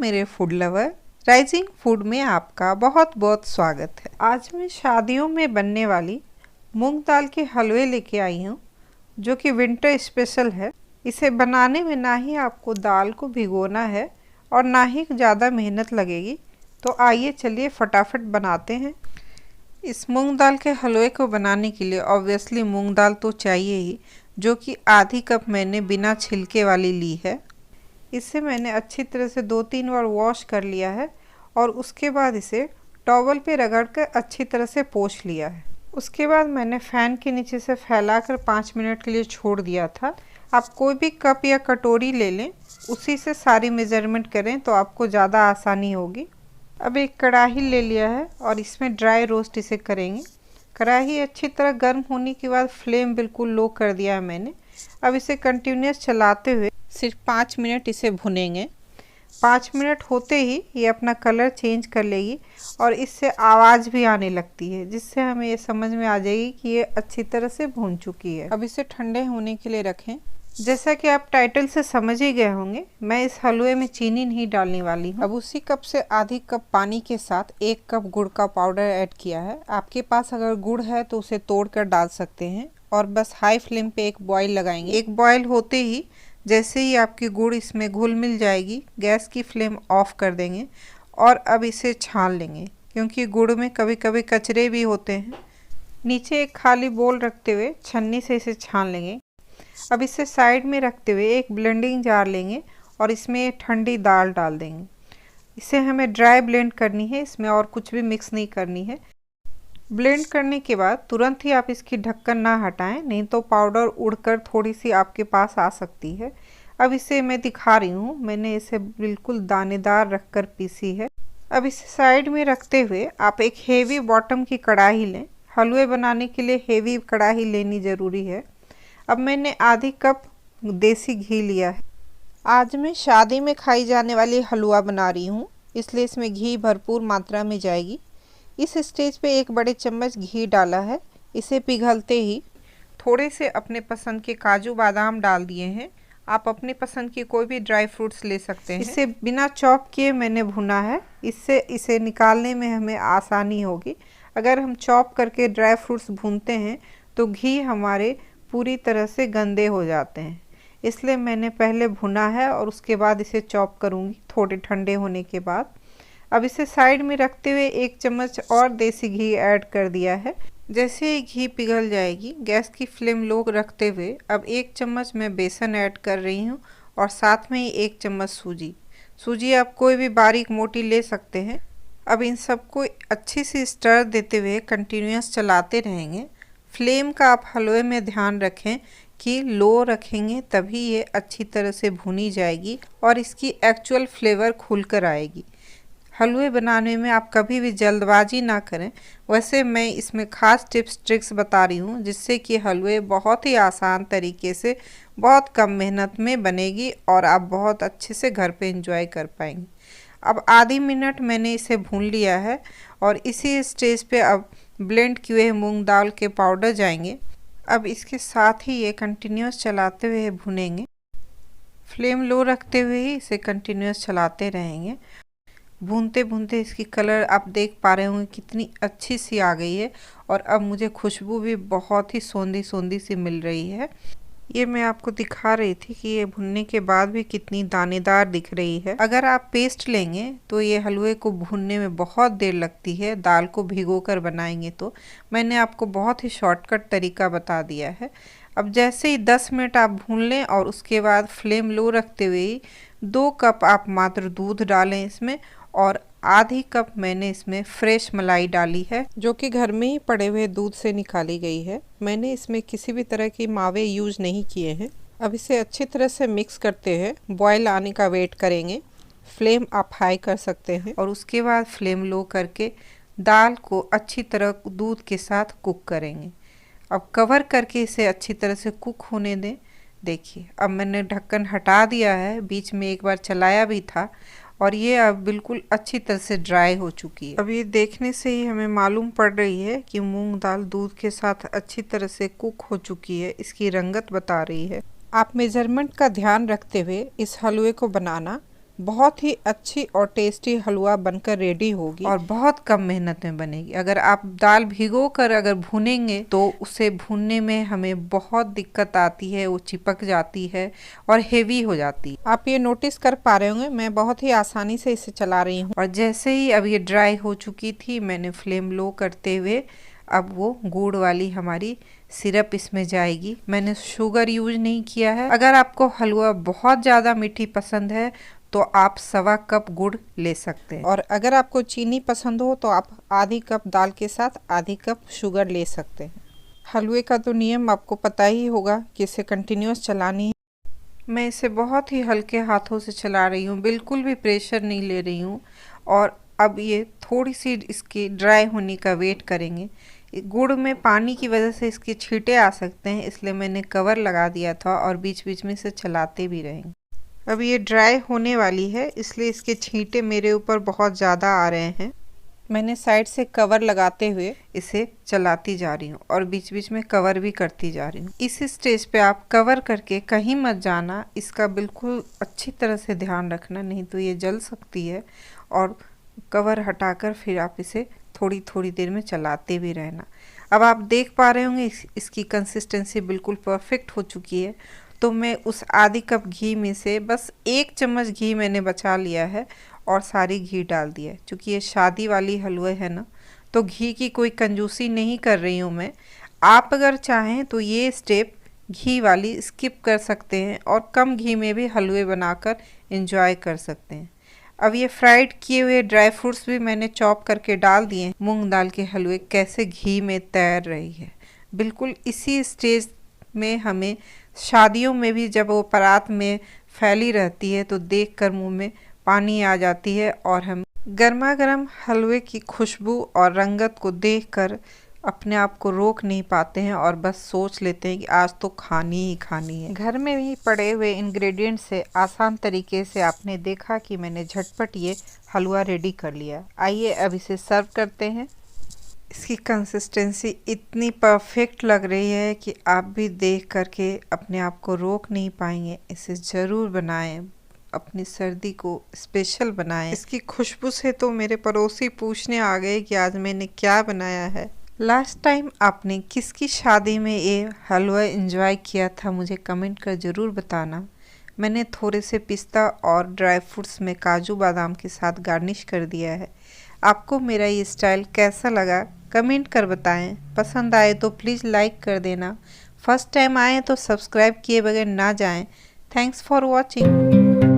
मेरे food lover, rising food में आपका बहुत बहुत स्वागत है। आज मैं शादियों में बनने वाली मूंग दाल के हलवे लेके आई हूँ, जो कि विंटर स्पेशल है। इसे बनाने में ना ही आपको दाल को भिगोना है और ना ही ज़्यादा मेहनत लगेगी। तो आइए चलिए फटाफट बनाते हैं। इस मूंग दाल के हलवे को बनाने के लिए ऑब्वियसली मूंग दाल तो चाहिए ही, जो कि आधी कप मैंने बिना छिलके वाली ली है। इसे मैंने अच्छी तरह से 2-3 बार वॉश कर लिया है और उसके बाद इसे टॉवल पे रगड़ कर अच्छी तरह से पोंछ लिया है। उसके बाद मैंने फ़ैन के नीचे से फैलाकर 5 मिनट के लिए छोड़ दिया था। आप कोई भी कप या कटोरी ले लें, उसी से सारी मेज़रमेंट करें तो आपको ज़्यादा आसानी होगी। अब एक कढ़ाई ले लिया है और इसमें ड्राई रोस्ट इसे करेंगे। कढ़ाई अच्छी तरह गर्म होने के बाद फ्लेम बिल्कुल लो कर दिया है मैंने। अब इसे कंटिन्यूस चलाते हुए सिर्फ 5 मिनट इसे भुनेंगे। 5 मिनट होते ही ये अपना कलर चेंज कर लेगी और इससे आवाज़ भी आने लगती है, जिससे हमें ये समझ में आ जाएगी कि ये अच्छी तरह से भून चुकी है। अब इसे ठंडे होने के लिए रखें। जैसा कि आप टाइटल से समझ ही गए होंगे, मैं इस हलवे में चीनी नहीं डालने वाली हूँ। अब उसी कप से आधी कप पानी के साथ 1 कप गुड़ का पाउडर ऐड किया है। आपके पास अगर गुड़ है तो उसे तोड़ कर डाल सकते हैं और बस हाई फ्लेम पे एक बॉईल लगाएंगे। एक बॉईल होते ही जैसे ही आपकी गुड़ इसमें घुल मिल जाएगी, गैस की फ्लेम ऑफ कर देंगे और अब इसे छान लेंगे, क्योंकि गुड़ में कभी कभी कचरे भी होते हैं। नीचे एक खाली बोल रखते हुए छन्नी से इसे छान लेंगे। अब इसे साइड में रखते हुए एक ब्लेंडिंग जार लेंगे और इसमें ठंडी दाल डाल देंगे। इसे हमें ड्राई ब्लेंड करनी है, इसमें और कुछ भी मिक्स नहीं करनी है। ब्लेंड करने के बाद तुरंत ही आप इसकी ढक्कन ना हटाएं, नहीं तो पाउडर उड़कर थोड़ी सी आपके पास आ सकती है। अब इसे मैं दिखा रही हूँ, मैंने इसे बिल्कुल दानेदार रखकर पीसी है। अब इसे साइड में रखते हुए आप एक हेवी बॉटम की कढ़ाई लें। हलवे बनाने के लिए हेवी कढ़ाई लेनी ज़रूरी है। अब मैंने आधी कप देसी घी लिया है। आज मैं शादी में खाई जाने वाली हलवा बना रही हूँ, इसलिए इसमें घी भरपूर मात्रा में जाएगी। इस स्टेज पे 1 बड़े चम्मच घी डाला है। इसे पिघलते ही थोड़े से अपने पसंद के काजू बादाम डाल दिए हैं। आप अपनी पसंद की कोई भी ड्राई फ्रूट्स ले सकते हैं। इसे बिना चॉप किए मैंने भुना है, इससे इसे निकालने में हमें आसानी होगी। अगर हम चॉप करके ड्राई फ्रूट्स भूनते हैं तो घी हमारे पूरी तरह से गंदे हो जाते हैं, इसलिए मैंने पहले भुना है और उसके बाद इसे चॉप करूँगी थोड़े ठंडे होने के बाद। अब इसे साइड में रखते हुए 1 चम्मच और देसी घी ऐड कर दिया है। जैसे ही घी पिघल जाएगी, गैस की फ्लेम लो रखते हुए अब 1 चम्मच मैं बेसन ऐड कर रही हूँ और साथ में ही 1 चम्मच सूजी आप कोई भी बारीक मोटी ले सकते हैं। अब इन सबको अच्छी सी स्टर देते हुए कंटिन्यूस चलाते रहेंगे। फ्लेम का आप हलवे में ध्यान रखें कि लो रखेंगे, तभी ये अच्छी तरह से भुनी जाएगी और इसकी एक्चुअल फ्लेवर खुल कर आएगी। हलवे बनाने में आप कभी भी जल्दबाजी ना करें। वैसे मैं इसमें ख़ास टिप्स ट्रिक्स बता रही हूँ, जिससे कि हलवे बहुत ही आसान तरीके से बहुत कम मेहनत में बनेगी और आप बहुत अच्छे से घर पे एंजॉय कर पाएंगे। अब आधी मिनट मैंने इसे भून लिया है और इसी स्टेज पे अब ब्लेंड किए हुए मूंग दाल के पाउडर जाएंगे। अब इसके साथ ही ये कंटिन्यूस चलाते हुए भुनेंगे। फ्लेम लो रखते हुए ही इसे कंटिन्यूस चलाते रहेंगे। भूनते भूनते इसकी कलर आप देख पा रहे होंगे कितनी अच्छी सी आ गई है और अब मुझे खुशबू भी बहुत ही सोंधी सोंधी सी मिल रही है। ये मैं आपको दिखा रही थी कि ये भुनने के बाद भी कितनी दानेदार दिख रही है। अगर आप पेस्ट लेंगे तो ये हलवे को भूनने में बहुत देर लगती है, दाल को भिगोकर बनाएंगे तो। मैंने आपको बहुत ही शॉर्टकट तरीका बता दिया है। अब जैसे ही 10 मिनट आप भून लें और उसके बाद फ्लेम लो रखते हुए 2 कप आप मात्र दूध डालें इसमें और आधी कप मैंने इसमें फ्रेश मलाई डाली है, जो कि घर में ही पड़े हुए दूध से निकाली गई है। मैंने इसमें किसी भी तरह की मावे यूज नहीं किए हैं। अब इसे अच्छी तरह से मिक्स करते हैं, बॉयल आने का वेट करेंगे। फ्लेम आप हाई कर सकते हैं और उसके बाद फ्लेम लो करके दाल को अच्छी तरह दूध के साथ कुक करेंगे। अब कवर करके इसे अच्छी तरह से कुक होने दें। देखिए अब मैंने ढक्कन हटा दिया है, बीच में एक बार चलाया भी था और ये अब बिल्कुल अच्छी तरह से ड्राई हो चुकी है। अब ये देखने से ही हमें मालूम पड़ रही है कि मूंग दाल दूध के साथ अच्छी तरह से कुक हो चुकी है, इसकी रंगत बता रही है। आप मेजरमेंट का ध्यान रखते हुए इस हलवे को बनाना। बहुत ही अच्छी और टेस्टी हलवा बनकर रेडी होगी और बहुत कम मेहनत में बनेगी। अगर आप दाल भिगो कर अगर भूनेंगे तो उसे भूनने में हमें बहुत दिक्कत आती है, वो चिपक जाती है और हेवी हो जाती है। आप ये नोटिस कर पा रहे होंगे मैं बहुत ही आसानी से इसे चला रही हूँ। और जैसे ही अब ये ड्राई हो चुकी थी, मैंने फ्लेम लो करते हुए अब वो गुड़ वाली हमारी सिरप इसमें जाएगी। मैंने शुगर यूज नहीं किया है। अगर आपको हलवा बहुत ज़्यादा मीठी पसंद है तो आप 1.25 कप गुड़ ले सकते हैं, और अगर आपको चीनी पसंद हो तो आप आधी कप दाल के साथ आधी कप शुगर ले सकते हैं। हलवे का तो नियम आपको पता ही होगा कि इसे कंटिन्यूस चलानी है। मैं इसे बहुत ही हल्के हाथों से चला रही हूँ, बिल्कुल भी प्रेशर नहीं ले रही हूँ। और अब ये थोड़ी सी इसकी ड्राई होने का वेट करेंगे। गुड़ में पानी की वजह से इसके छींटे आ सकते हैं, इसलिए मैंने कवर लगा दिया था और बीच बीच में इसे चलाते भी रहेंगे। अब ये ड्राई होने वाली है, इसलिए इसके छींटे मेरे ऊपर बहुत ज़्यादा आ रहे हैं। मैंने साइड से कवर लगाते हुए इसे चलाती जा रही हूँ और बीच बीच में कवर भी करती जा रही हूँ। इस स्टेज पे आप कवर करके कहीं मत जाना, इसका बिल्कुल अच्छी तरह से ध्यान रखना, नहीं तो ये जल सकती है। और कवर हटाकर फिर आप इसे थोड़ी थोड़ी देर में चलाते भी रहना। अब आप देख पा रहे होंगे इसकी कंसिस्टेंसी बिल्कुल परफेक्ट हो चुकी है। तो मैं उस आधी कप घी में से बस 1 चम्मच घी मैंने बचा लिया है और सारी घी डाल दिया है। क्योंकि ये शादी वाली हलवा है ना, तो घी की कोई कंजूसी नहीं कर रही हूँ मैं। आप अगर चाहें तो ये स्टेप घी वाली स्किप कर सकते हैं और कम घी में भी हलवे बनाकर एंजॉय कर सकते हैं। अब ये फ्राइड किए हुए ड्राई फ्रूट्स भी मैंने चॉप करके डाल दिए हैं। मूंग दाल के हलवे कैसे घी में तैर रही है। बिल्कुल इसी स्टेज में हमें शादियों में भी जब वो परात में फैली रहती है तो देखकर मुंह में पानी आ जाती है और हम गर्मा गर्म हलवे की खुशबू और रंगत को देखकर अपने आप को रोक नहीं पाते हैं और बस सोच लेते हैं कि आज तो खानी ही खानी है। घर में ही पड़े हुए इंग्रेडिएंट से आसान तरीके से आपने देखा कि मैंने झटपट ये हलवा रेडी कर लिया। आइए अब इसे सर्व करते हैं। इसकी कंसिस्टेंसी इतनी परफेक्ट लग रही है कि आप भी देख करके अपने आप को रोक नहीं पाएंगे। इसे ज़रूर बनाएं, अपनी सर्दी को स्पेशल बनाएं। इसकी खुशबू से तो मेरे पड़ोसी पूछने आ गए कि आज मैंने क्या बनाया है। लास्ट टाइम आपने किसकी शादी में ये हलवा एंजॉय किया था, मुझे कमेंट कर ज़रूर बताना। मैंने थोड़े से पिस्ता और ड्राई फ्रूट्स में काजू बादाम के साथ गार्निश कर दिया है। आपको मेरा ये स्टाइल कैसा लगा कमेंट कर बताएं। पसंद आए तो प्लीज़ लाइक कर देना। फर्स्ट टाइम आए तो सब्सक्राइब किए बगैर ना जाएं। Thanks for watching.